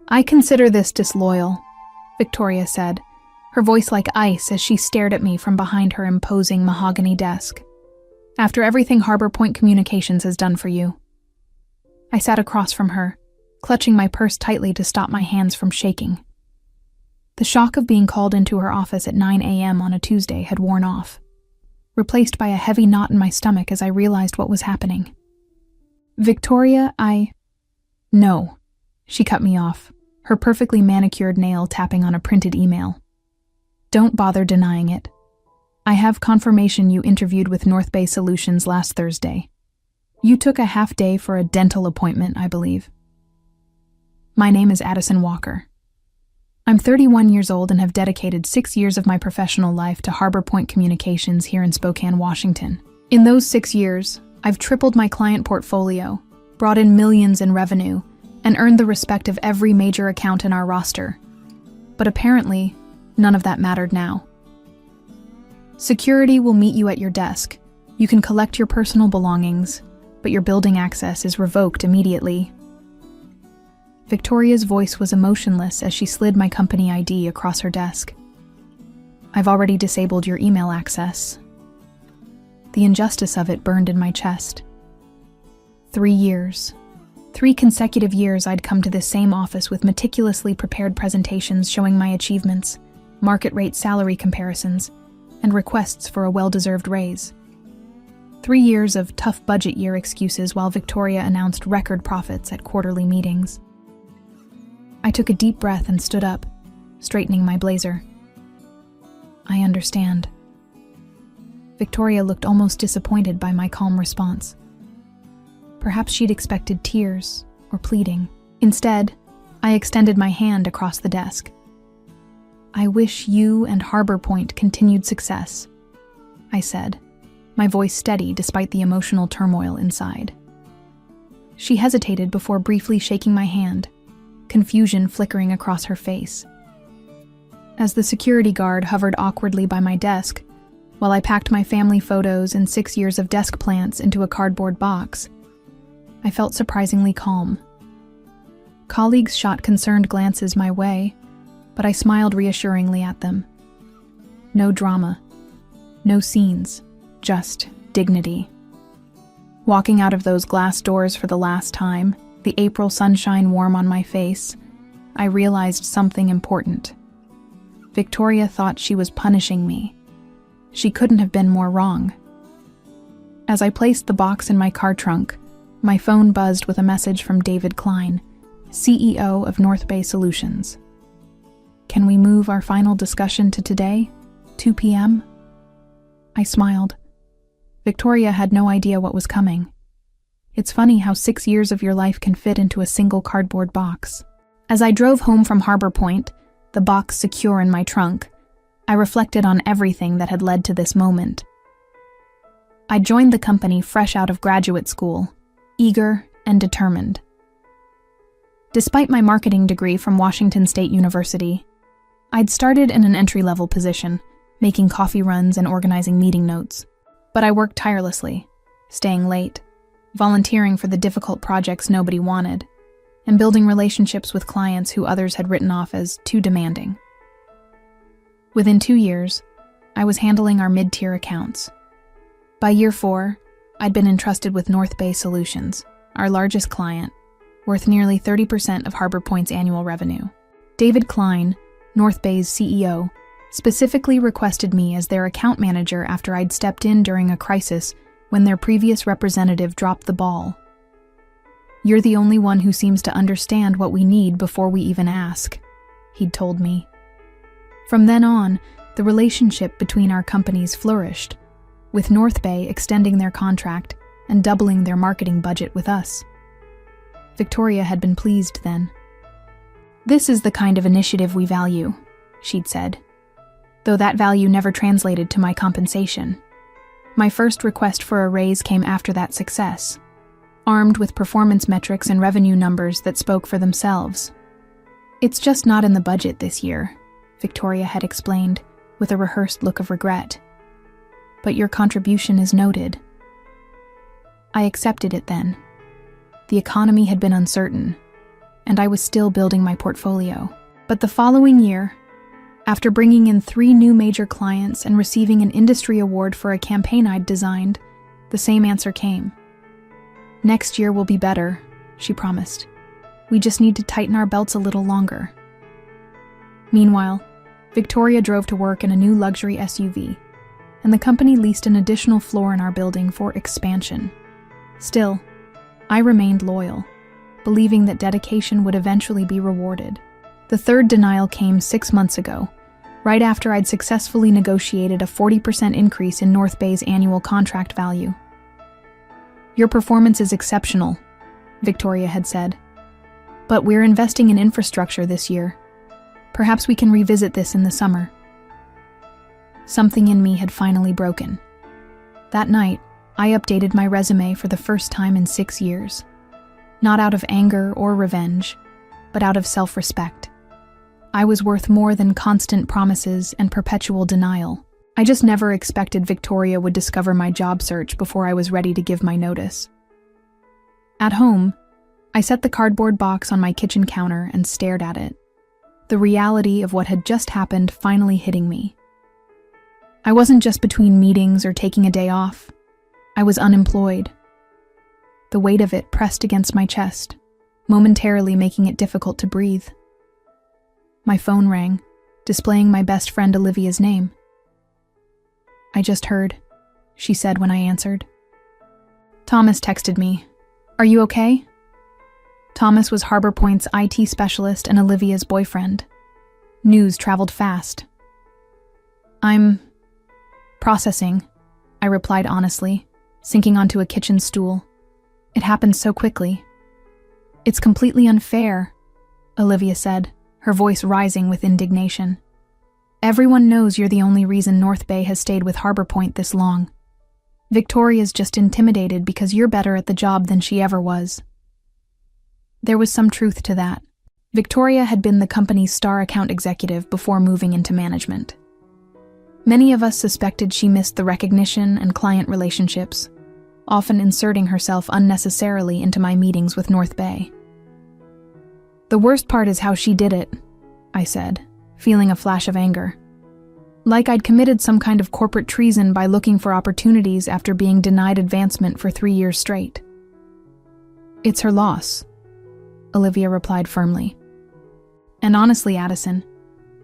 "I consider this disloyal," Victoria said, her voice like ice as she stared at me from behind her imposing mahogany desk. "After everything Harbor Point Communications has done for you." I sat across from her, clutching my purse tightly to stop my hands from shaking. The shock of being called into her office at 9 a.m. on a Tuesday had worn off, replaced by a heavy knot in my stomach as I realized what was happening. "Victoria, No," she cut me off, her perfectly manicured nail tapping on a printed email. "Don't bother denying it. I have confirmation you interviewed with North Bay Solutions last Thursday. You took a half day for a dental appointment, I believe." My name is Addison Walker. I'm 31 years old and have dedicated 6 years of my professional life to Harbor Point Communications here in Spokane, Washington. In those 6 years, I've tripled my client portfolio, brought in millions in revenue, and earned the respect of every major account in our roster. But apparently, none of that mattered now. Security will meet you at your desk. You can collect your personal belongings, but your building access is revoked immediately. Victoria's voice was emotionless as she slid my company ID across her desk. "I've already disabled your email access." The injustice of it burned in my chest. 3 years. 3 consecutive years I'd come to this same office with meticulously prepared presentations showing my achievements, market rate salary comparisons, and requests for a well-deserved raise. 3 years of tough budget year excuses while Victoria announced record profits at quarterly meetings. I took a deep breath and stood up, straightening my blazer. "I understand." Victoria looked almost disappointed by my calm response. Perhaps she'd expected tears or pleading. Instead, I extended my hand across the desk. "I wish you and Harbor Point continued success," I said, my voice steady despite the emotional turmoil inside. She hesitated before briefly shaking my hand, confusion flickering across her face. As the security guard hovered awkwardly by my desk, while I packed my family photos and 6 years of desk plants into a cardboard box, I felt surprisingly calm. Colleagues shot concerned glances my way, but I smiled reassuringly at them. No drama, no scenes, just dignity. Walking out of those glass doors for the last time, the April sunshine warm on my face, I realized something important. Victoria thought she was punishing me. She couldn't have been more wrong. As I placed the box in my car trunk, my phone buzzed with a message from David Klein, CEO of North Bay Solutions. "Can we move our final discussion to today, 2 p.m.? I smiled. Victoria had no idea what was coming. It's funny how 6 years of your life can fit into a single cardboard box. As I drove home from Harbor Point, the box secure in my trunk, I reflected on everything that had led to this moment. I joined the company fresh out of graduate school, eager and determined. Despite my marketing degree from Washington State University, I'd started in an entry-level position, making coffee runs and organizing meeting notes. But I worked tirelessly, staying late, volunteering for the difficult projects nobody wanted, and building relationships with clients who others had written off as too demanding. Within 2 years, I was handling our mid-tier accounts. By year 4, I'd been entrusted with North Bay Solutions, our largest client, worth nearly 30% of Harbor Point's annual revenue. David Klein, North Bay's CEO, specifically requested me as their account manager after I'd stepped in during a crisis when their previous representative dropped the ball. "You're the only one who seems to understand what we need before we even ask," he'd told me. From then on, the relationship between our companies flourished, with North Bay extending their contract and doubling their marketing budget with us. Victoria had been pleased then. "This is the kind of initiative we value," she'd said, though that value never translated to my compensation. My first request for a raise came after that success, armed with performance metrics and revenue numbers that spoke for themselves. "It's just not in the budget this year," Victoria had explained, with a rehearsed look of regret. "But your contribution is noted." I accepted it then. The economy had been uncertain. and I was still building my portfolio. But the following year, after bringing in 3 new major clients and receiving an industry award for a campaign I'd designed, the same answer came. "Next year will be better," she promised. "We just need to tighten our belts a little longer." Meanwhile, Victoria drove to work in a new luxury SUV, and the company leased an additional floor in our building for expansion. Still, I remained loyal, believing that dedication would eventually be rewarded. The third denial came 6 months ago, right after I'd successfully negotiated a 40% increase in North Bay's annual contract value. "Your performance is exceptional," Victoria had said. "But we're investing in infrastructure this year. Perhaps we can revisit this in the summer." Something in me had finally broken. That night, I updated my resume for the first time in 6 years. Not out of anger or revenge, but out of self-respect. I was worth more than constant promises and perpetual denial. I just never expected Victoria would discover my job search before I was ready to give my notice. At home, I set the cardboard box on my kitchen counter and stared at it, the reality of what had just happened finally hitting me. I wasn't just between meetings or taking a day off. I was unemployed. The weight of it pressed against my chest, momentarily making it difficult to breathe. My phone rang, displaying my best friend Olivia's name. "I just heard," she said when I answered. "Thomas texted me. Are you okay?" Thomas was Harbor Point's IT specialist and Olivia's boyfriend. News traveled fast. "I'm processing," I replied honestly, sinking onto a kitchen stool. "It happened so quickly." "It's completely unfair," Olivia said, her voice rising with indignation. "Everyone knows you're the only reason North Bay has stayed with Harbor Point this long. Victoria's just intimidated because you're better at the job than she ever was." There was some truth to that. Victoria had been the company's star account executive before moving into management. Many of us suspected she missed the recognition and client relationships, often inserting herself unnecessarily into my meetings with North Bay. "The worst part is how she did it," I said, feeling a flash of anger. Like I'd committed some kind of corporate treason by looking for opportunities after being denied advancement for 3 years straight. "It's her loss," Olivia replied firmly. "And honestly, Addison,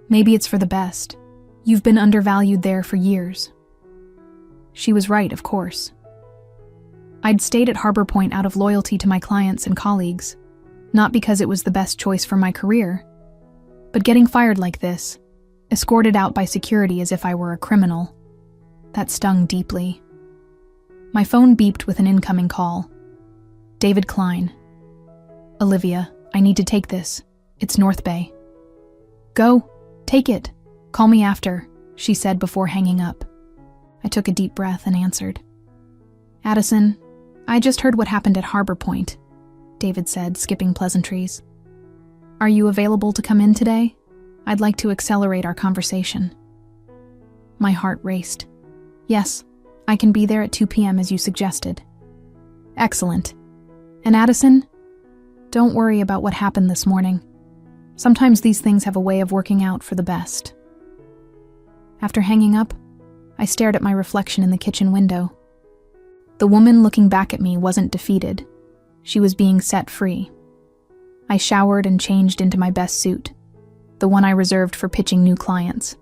maybe it's for the best. You've been undervalued there for years." She was right, of course. I'd stayed at Harbor Point out of loyalty to my clients and colleagues, not because it was the best choice for my career, but getting fired like this, escorted out by security as if I were a criminal, that stung deeply. My phone beeped with an incoming call. David Klein. "Olivia, I need to take this. It's North Bay." "Go, take it. Call me after," she said before hanging up. I took a deep breath and answered. "Addison, I just heard what happened at Harbor Point," David said, skipping pleasantries. "Are you available to come in today? I'd like to accelerate our conversation." My heart raced. "Yes, I can be there at 2 p.m. as you suggested." "Excellent. And Addison, don't worry about what happened this morning. Sometimes these things have a way of working out for the best." After hanging up, I stared at my reflection in the kitchen window. The woman looking back at me wasn't defeated. She was being set free. I showered and changed into my best suit, the one I reserved for pitching new clients.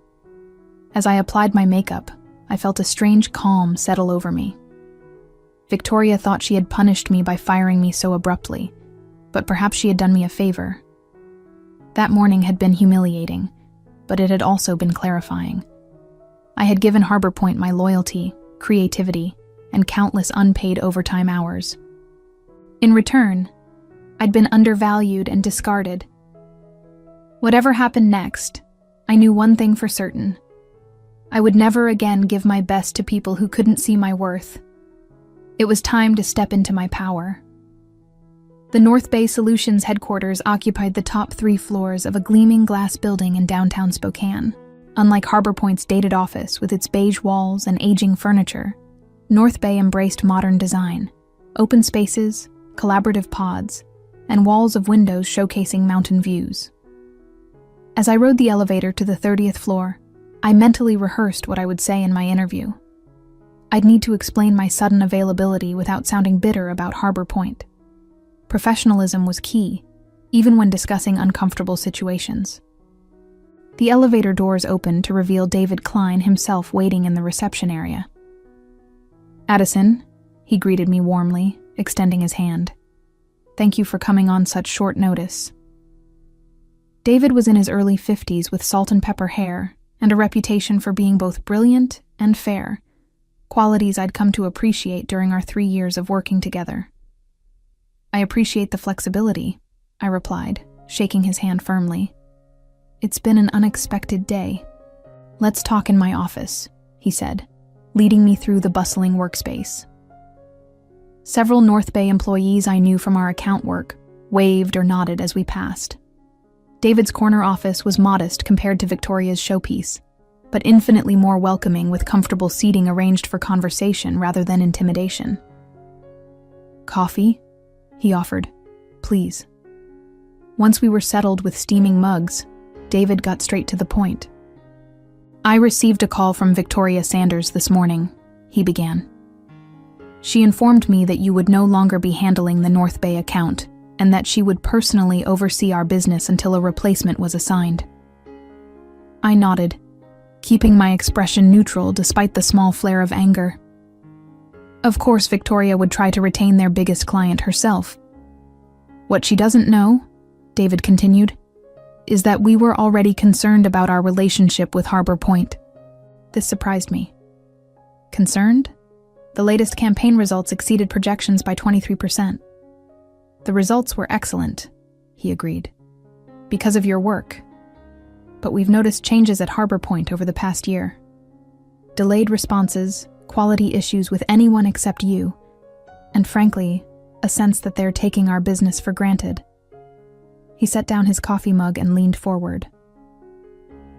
As I applied my makeup, I felt a strange calm settle over me. Victoria thought she had punished me by firing me so abruptly, but perhaps she had done me a favor. That morning had been humiliating, but it had also been clarifying. I had given Harbor Point my loyalty, creativity, and countless unpaid overtime hours. In return, I'd been undervalued and discarded. Whatever happened next, I knew one thing for certain. I would never again give my best to people who couldn't see my worth. It was time to step into my power. The North Bay Solutions headquarters occupied the top 3 floors of a gleaming glass building in downtown Spokane. Unlike Harbor Point's dated office with its beige walls and aging furniture, North Bay embraced modern design, open spaces, collaborative pods, and walls of windows showcasing mountain views. As I rode the elevator to the 30th floor, I mentally rehearsed what I would say in my interview. I'd need to explain my sudden availability without sounding bitter about Harbor Point. Professionalism was key, even when discussing uncomfortable situations. The elevator doors opened to reveal David Klein himself waiting in the reception area. "Addison," he greeted me warmly, extending his hand. "Thank you for coming on such short notice." David was in his early 50s with salt and pepper hair and a reputation for being both brilliant and fair, qualities I'd come to appreciate during our 3 years of working together. "I appreciate the flexibility," I replied, shaking his hand firmly. "It's been an unexpected day." "Let's talk in my office," he said, leading me through the bustling workspace. Several North Bay employees I knew from our account work waved or nodded as we passed. David's corner office was modest compared to Victoria's showpiece, but infinitely more welcoming with comfortable seating arranged for conversation rather than intimidation. "Coffee?" he offered. "Please." Once we were settled with steaming mugs, David got straight to the point. "I received a call from Victoria Sanders this morning," he began. "She informed me that you would no longer be handling the North Bay account and that she would personally oversee our business until a replacement was assigned." I nodded, keeping my expression neutral despite the small flare of anger. Of course, Victoria would try to retain their biggest client herself. "What she doesn't know," David continued, "is that we were already concerned about our relationship with Harbor Point." This surprised me. Concerned? The latest campaign results exceeded projections by 23%. "The results were excellent," he agreed, "because of your work. But we've noticed changes at Harbor Point over the past year. Delayed responses, quality issues with anyone except you, and frankly, a sense that they're taking our business for granted." He set down his coffee mug and leaned forward.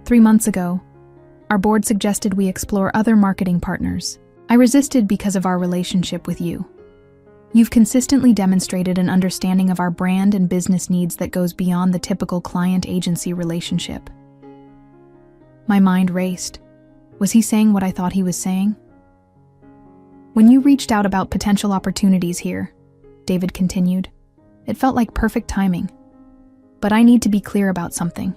3 months ago, our board suggested we explore other marketing partners. I resisted because of our relationship with you. You've consistently demonstrated an understanding of our brand and business needs that goes beyond the typical client-agency relationship. My mind raced. Was he saying what I thought he was saying? "When you reached out about potential opportunities here," David continued, "it felt like perfect timing. But I need to be clear about something.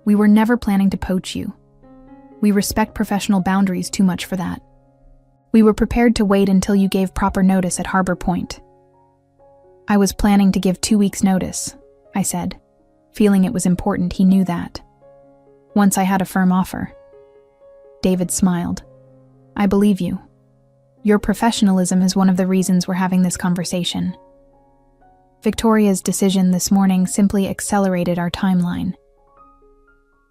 We were never planning to poach you. We respect professional boundaries too much for that. We were prepared to wait until you gave proper notice at Harbor Point." "I was planning to give 2 weeks' notice," I said, feeling it was important he knew that. "Once I had a firm offer." David smiled. "I believe you. Your professionalism is one of the reasons we're having this conversation. Victoria's decision this morning simply accelerated our timeline."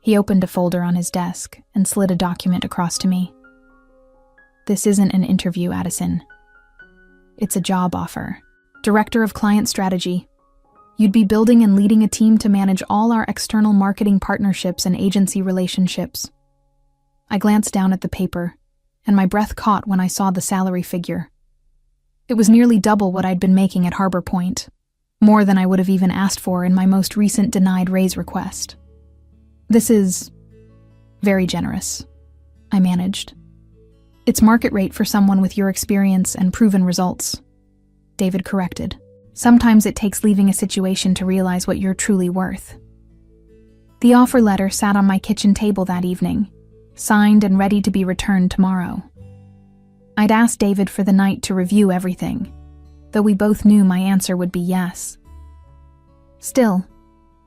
He opened a folder on his desk and slid a document across to me. "This isn't an interview, Addison. It's a job offer. Director of Client Strategy. You'd be building and leading a team to manage all our external marketing partnerships and agency relationships." I glanced down at the paper, and my breath caught when I saw the salary figure. It was nearly double what I'd been making at Harbor Point, more than I would have even asked for in my most recent denied raise request. "This is very generous," I managed. "It's market rate for someone with your experience and proven results," David corrected. "Sometimes it takes leaving a situation to realize what you're truly worth." The offer letter sat on my kitchen table that evening, signed and ready to be returned tomorrow. I'd asked David for the night to review everything, though we both knew my answer would be yes. Still,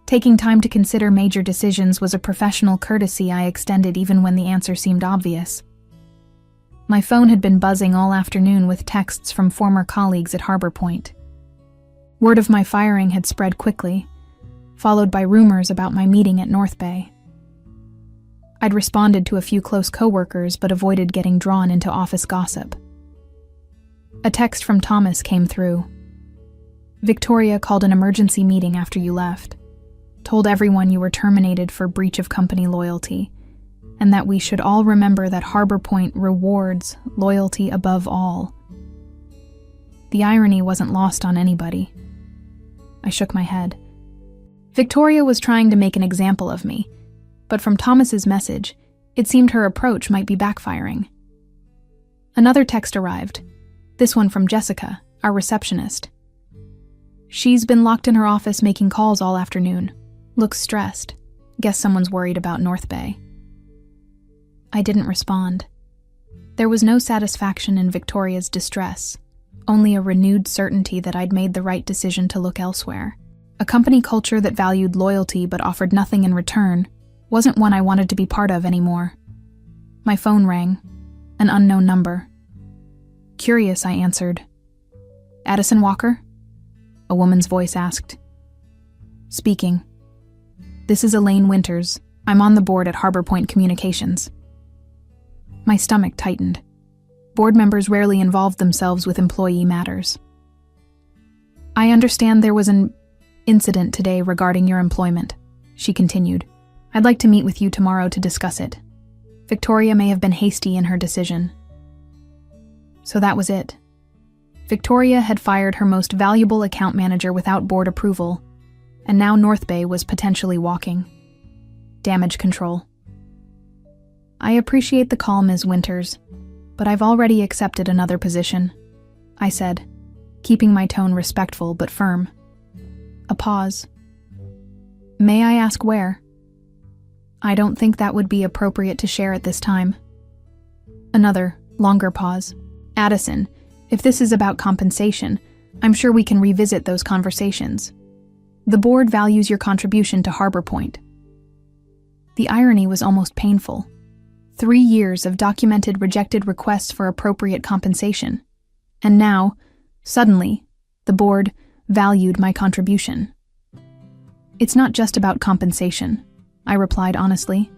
taking time to consider major decisions was a professional courtesy I extended even when the answer seemed obvious. My phone had been buzzing all afternoon with texts from former colleagues at Harbor Point. Word of my firing had spread quickly, followed by rumors about my meeting at North Bay. I'd responded to a few close coworkers but avoided getting drawn into office gossip. A text from Thomas came through. "Victoria called an emergency meeting after you left, told everyone you were terminated for breach of company loyalty, and that we should all remember that Harbor Point rewards loyalty above all." The irony wasn't lost on anybody. I shook my head. Victoria was trying to make an example of me, but from Thomas's message, it seemed her approach might be backfiring. Another text arrived, this one from Jessica, our receptionist. She's been locked in her office making calls all afternoon. Looks stressed. Guess someone's worried about North Bay. I didn't respond. There was no satisfaction in Victoria's distress, only a renewed certainty that I'd made the right decision to look elsewhere. A company culture that valued loyalty but offered nothing in return wasn't one I wanted to be part of anymore. My phone rang, an unknown number. Curious, I answered. Addison Walker? A woman's voice asked. Speaking. This is Elaine Winters. I'm on the board at Harbor Point Communications. My stomach tightened. Board members rarely involved themselves with employee matters. I understand there was an incident today regarding your employment, she continued. I'd like to meet with you tomorrow to discuss it. Victoria may have been hasty in her decision. So that was it. Victoria had fired her most valuable account manager without board approval, and now North Bay was potentially walking. Damage control. I appreciate the call, Ms. Winters, but I've already accepted another position, I said, keeping my tone respectful but firm. A pause. May I ask where? I don't think that would be appropriate to share at this time. Another, longer pause. Addison, if this is about compensation, I'm sure we can revisit those conversations. The board values your contribution to Harbor Point. The irony was almost painful. 3 years of documented rejected requests for appropriate compensation. And now, suddenly, the board valued my contribution. It's not just about compensation, I replied honestly.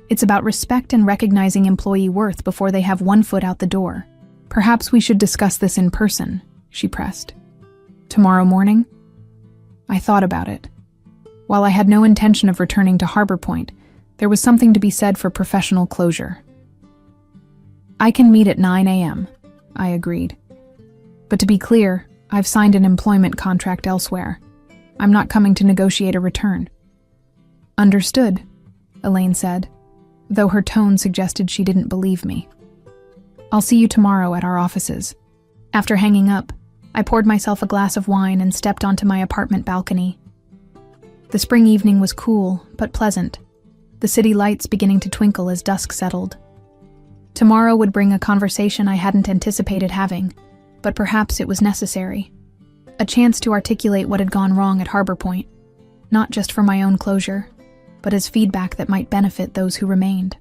It's about respect and recognizing employee worth before they have one foot out the door. Perhaps we should discuss this in person, she pressed. Tomorrow morning? I thought about it. While I had no intention of returning to Harbor Point, there was something to be said for professional closure. I can meet at 9 a.m., I agreed. But to be clear, I've signed an employment contract elsewhere. I'm not coming to negotiate a return. Understood, Elaine said, though her tone suggested she didn't believe me. I'll see you tomorrow at our offices. After hanging up, I poured myself a glass of wine and stepped onto my apartment balcony. The spring evening was cool, but pleasant, the city lights beginning to twinkle as dusk settled. Tomorrow would bring a conversation I hadn't anticipated having, but perhaps it was necessary. A chance to articulate what had gone wrong at Harbor Point, not just for my own closure, but as feedback that might benefit those who remained.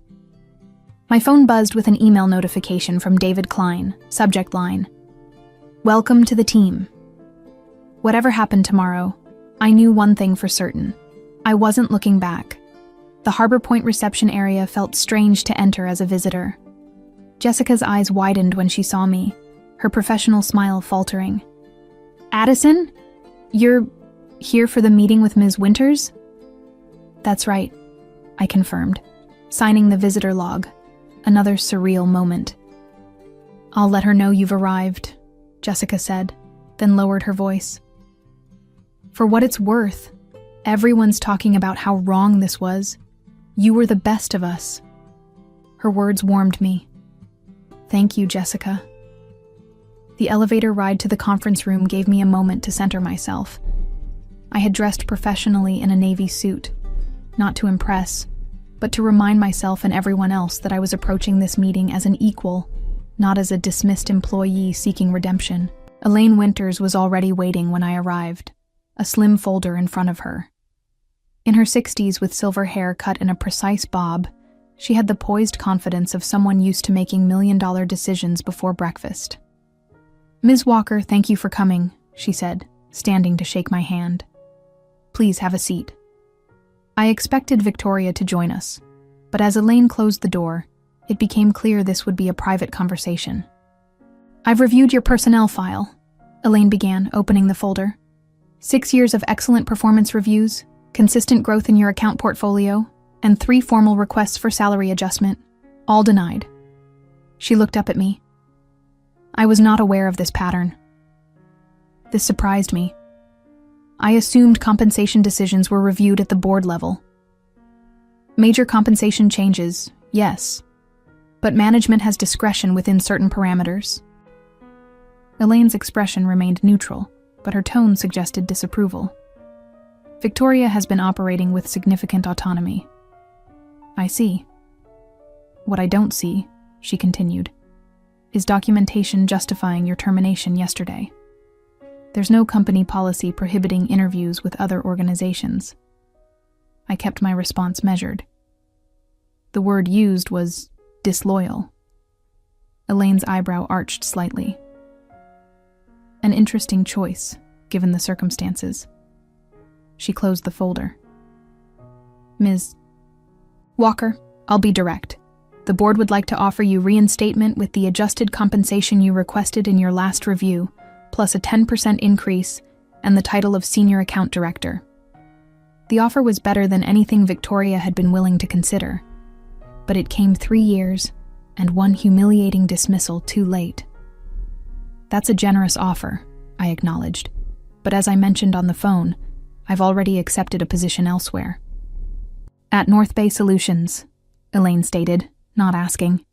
My phone buzzed with an email notification from David Klein, subject line, "Welcome to the team." Whatever happened tomorrow, I knew one thing for certain. I wasn't looking back. The Harbor Point reception area felt strange to enter as a visitor. Jessica's eyes widened when she saw me, her professional smile faltering. Addison? You're here for the meeting with Ms. Winters? That's right, I confirmed, signing the visitor log. Another surreal moment. I'll let her know you've arrived, Jessica said, then lowered her voice. For what it's worth, everyone's talking about how wrong this was. You were the best of us. Her words warmed me. Thank you, Jessica. The elevator ride to the conference room gave me a moment to center myself. I had dressed professionally in a navy suit, not to impress, but to remind myself and everyone else that I was approaching this meeting as an equal, not as a dismissed employee seeking redemption. Elaine Winters was already waiting when I arrived, a slim folder in front of her. In her 60s with silver hair cut in a precise bob, she had the poised confidence of someone used to making million-dollar decisions before breakfast. Ms. Walker, thank you for coming, she said, standing to shake my hand. Please have a seat. I expected Victoria to join us, but as Elaine closed the door, it became clear this would be a private conversation. I've reviewed your personnel file, Elaine began, opening the folder. 6 years of excellent performance reviews, consistent growth in your account portfolio, and 3 formal requests for salary adjustment, all denied. She looked up at me. I was not aware of this pattern. This surprised me. I assumed compensation decisions were reviewed at the board level. Major compensation changes, yes, but management has discretion within certain parameters. Elaine's expression remained neutral, but her tone suggested disapproval. Victoria has been operating with significant autonomy. I see. What I don't see, she continued, is documentation justifying your termination yesterday. There's no company policy prohibiting interviews with other organizations. I kept my response measured. The word used was disloyal. Elaine's eyebrow arched slightly. An interesting choice, given the circumstances. She closed the folder. Ms. Walker, I'll be direct. The board would like to offer you reinstatement with the adjusted compensation you requested in your last review, plus a 10% increase and the title of Senior Account Director. The offer was better than anything Victoria had been willing to consider, but it came 3 years and one humiliating dismissal too late. That's a generous offer, I acknowledged, but as I mentioned on the phone, I've already accepted a position elsewhere. At North Bay Solutions, Elaine stated, not asking.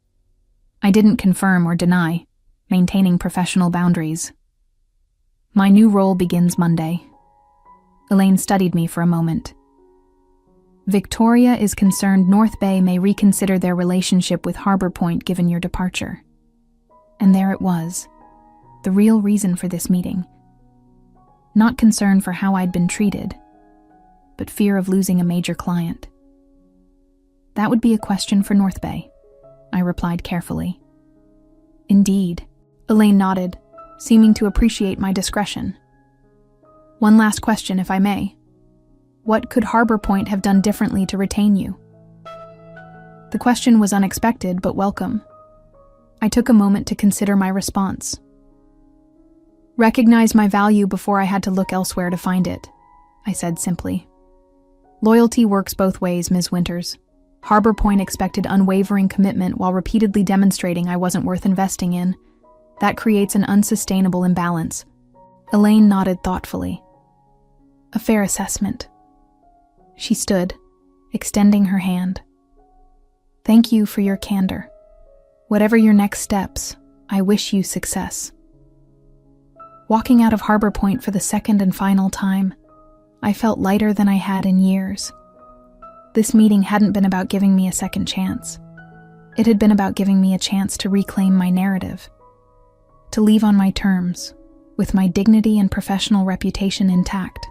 I didn't confirm or deny, maintaining professional boundaries. My new role begins Monday. Elaine studied me for a moment. Victoria is concerned North Bay may reconsider their relationship with Harbor Point given your departure. And there it was, the real reason for this meeting. Not concern for how I'd been treated, but fear of losing a major client. That would be a question for North Bay, I replied carefully. Indeed, Elaine nodded, seeming to appreciate my discretion. One last question, if I may. What could Harbor Point have done differently to retain you? The question was unexpected but welcome. I took a moment to consider my response. Recognize my value before I had to look elsewhere to find it, I said simply. Loyalty works both ways, Ms. Winters. Harbor Point expected unwavering commitment while repeatedly demonstrating I wasn't worth investing in. That creates an unsustainable imbalance. Elaine nodded thoughtfully. A fair assessment. She stood, extending her hand. Thank you for your candor. Whatever your next steps, I wish you success. Walking out of Harbor Point for the second and final time, I felt lighter than I had in years. This meeting hadn't been about giving me a second chance. It had been about giving me a chance to reclaim my narrative, to leave on my terms, with my dignity and professional reputation intact.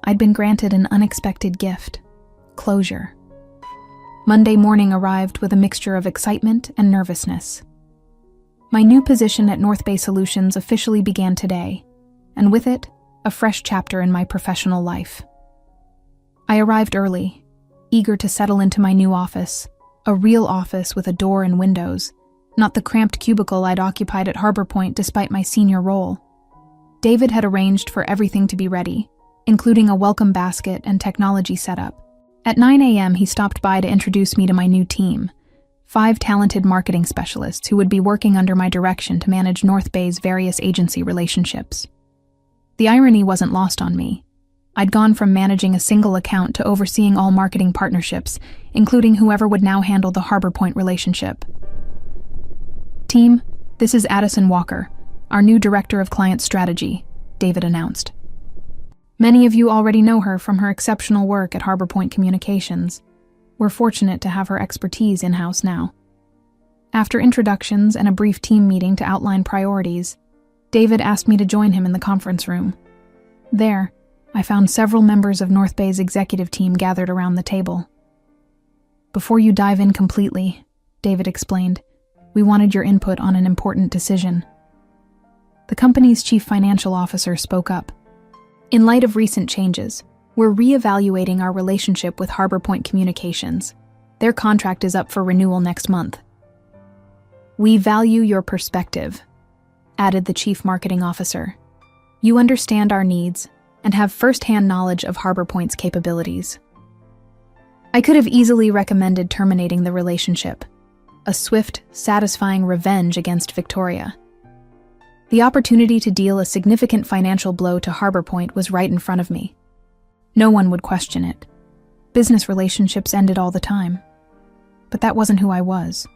I'd been granted an unexpected gift, closure. Monday morning arrived with a mixture of excitement and nervousness. My new position at North Bay Solutions officially began today, and with it, a fresh chapter in my professional life. I arrived early, eager to settle into my new office, a real office with a door and windows, not the cramped cubicle I'd occupied at Harbor Point despite my senior role. David had arranged for everything to be ready, including a welcome basket and technology setup. At 9 a.m., he stopped by to introduce me to my new team, 5 talented marketing specialists who would be working under my direction to manage North Bay's various agency relationships. The irony wasn't lost on me. I'd gone from managing a single account to overseeing all marketing partnerships, including whoever would now handle the Harbor Point relationship. Team, this is Addison Walker, our new Director of Client Strategy, David announced. Many of you already know her from her exceptional work at Harbor Point Communications. We're fortunate to have her expertise in-house now. After introductions and a brief team meeting to outline priorities, David asked me to join him in the conference room. There, I found several members of North Bay's executive team gathered around the table. Before you dive in completely, David explained, we wanted your input on an important decision. The company's chief financial officer spoke up. In light of recent changes, we're reevaluating our relationship with Harbor Point Communications. Their contract is up for renewal next month. We value your perspective, added the chief marketing officer. You understand our needs and have first-hand knowledge of Harbor Point's capabilities. I could have easily recommended terminating the relationship, a swift, satisfying revenge against Victoria. The opportunity to deal a significant financial blow to Harbor Point was right in front of me. No one would question it. Business relationships ended all the time. But that wasn't who I was.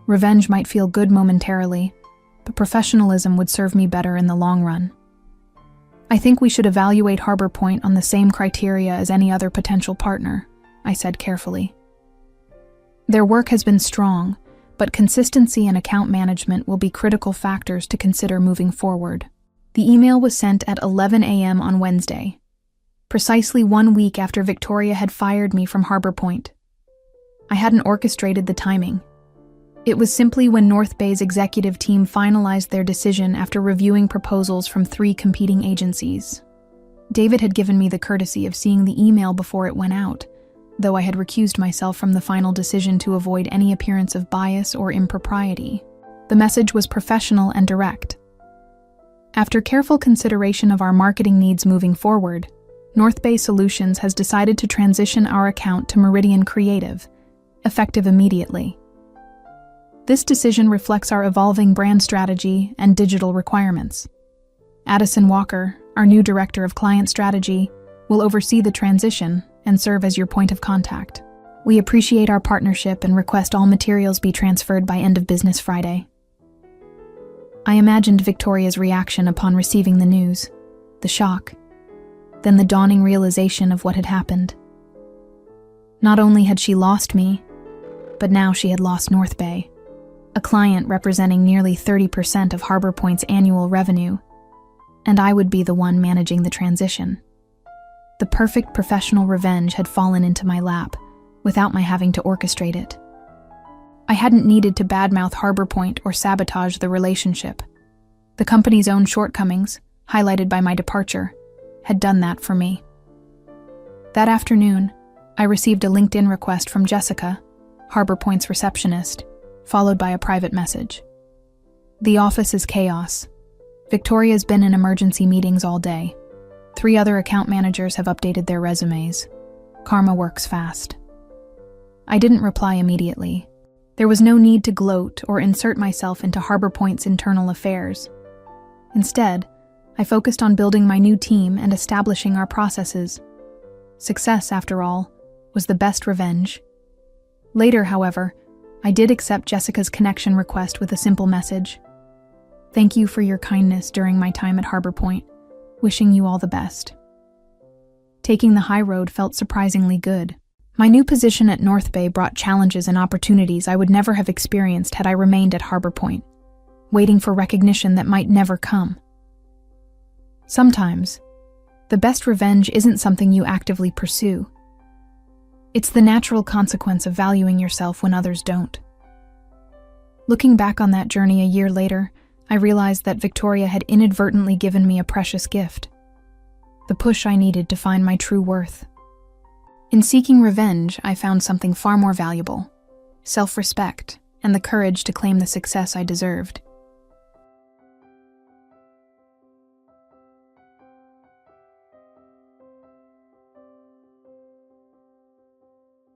Revenge might feel good momentarily, but professionalism would serve me better in the long run. I think we should evaluate Harbor Point on the same criteria as any other potential partner, I said carefully. Their work has been strong, but consistency and account management will be critical factors to consider moving forward. The email was sent at 11 a.m. on Wednesday, precisely 1 week after Victoria had fired me from Harbor Point. I hadn't orchestrated the timing. It was simply when North Bay's executive team finalized their decision after reviewing proposals from 3 competing agencies. David had given me the courtesy of seeing the email before it went out, though I had recused myself from the final decision to avoid any appearance of bias or impropriety. The message was professional and direct. After careful consideration of our marketing needs moving forward, North Bay Solutions has decided to transition our account to Meridian Creative, effective immediately. This decision reflects our evolving brand strategy and digital requirements. Addison Walker, our new Director of Client Strategy, will oversee the transition and serve as your point of contact. We appreciate our partnership and request all materials be transferred by end of business Friday. I imagined Victoria's reaction upon receiving the news, the shock, then the dawning realization of what had happened. Not only had she lost me, but now she had lost North Bay, a client representing nearly 30% of Harbor Point's annual revenue, and I would be the one managing the transition. The perfect professional revenge had fallen into my lap, without my having to orchestrate it. I hadn't needed to badmouth Harbor Point or sabotage the relationship. The company's own shortcomings, highlighted by my departure, had done that for me. That afternoon, I received a LinkedIn request from Jessica, Harbor Point's receptionist, followed by a private message. The office is chaos. Victoria's been in emergency meetings all day. 3 other account managers have updated their resumes. Karma works fast. I didn't reply immediately. There was no need to gloat or insert myself into Harbor Point's internal affairs. Instead, I focused on building my new team and establishing our processes. Success, after all, was the best revenge. Later, however, I did accept Jessica's connection request with a simple message. Thank you for your kindness during my time at Harbor Point. Wishing you all the best. Taking the high road felt surprisingly good. My new position at North Bay brought challenges and opportunities I would never have experienced had I remained at Harbor Point, waiting for recognition that might never come. Sometimes, the best revenge isn't something you actively pursue. It's the natural consequence of valuing yourself when others don't. Looking back on that journey a year later, I realized that Victoria had inadvertently given me a precious gift, the push I needed to find my true worth. In seeking revenge, I found something far more valuable: self-respect and the courage to claim the success I deserved.